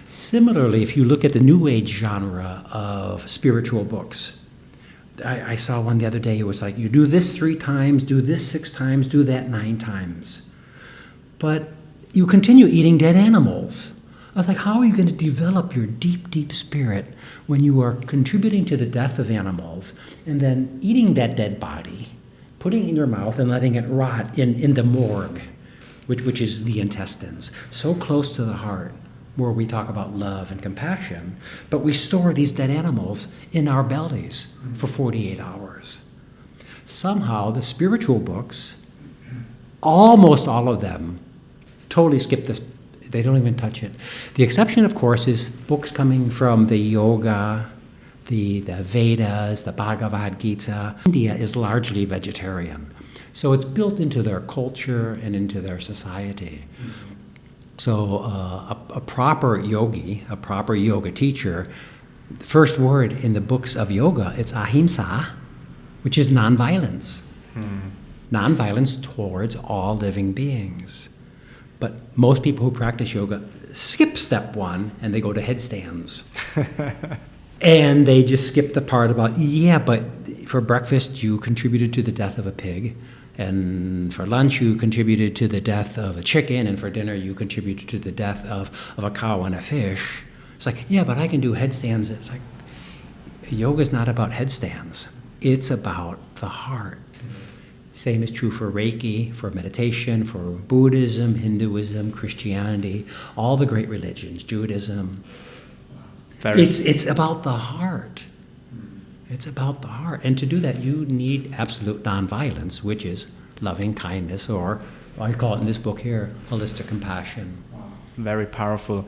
Similarly, if you look at the New Age genre of spiritual books, I saw one the other day. It was like, you do this 3 times, do this 6 times, do that 9 times. But you continue eating dead animals. I was like, how are you going to develop your deep, deep spirit when you are contributing to the death of animals and then eating that dead body, putting it in your mouth and letting it rot in the morgue, which is the intestines, so close to the heart, where we talk about love and compassion, but we store these dead animals in our bellies for 48 hours. Somehow the spiritual books, almost all of them, totally skip this. They don't even touch it. The exception, of course, is books coming from the yoga, the Vedas, the Bhagavad Gita. India is largely vegetarian. So it's built into their culture and into their society. So a proper yogi, a proper yoga teacher, the first word in the books of yoga, it's ahimsa, which is nonviolence. Nonviolence towards all living beings. But most people who practice yoga skip step 1 and they go to headstands. And they just skip the part about, yeah, but for breakfast you contributed to the death of a pig. And for lunch, you contributed to the death of a chicken, and for dinner, you contributed to the death of a cow and a fish. It's like, yeah, but I can do headstands. It's like, yoga's not about headstands. It's about the heart. Same is true for Reiki, for meditation, for Buddhism, Hinduism, Christianity, all the great religions, Judaism. It's about the heart. It's about the heart. And to do that, you need absolute nonviolence, which is loving kindness, or I call it in this book here, holistic compassion. Very powerful.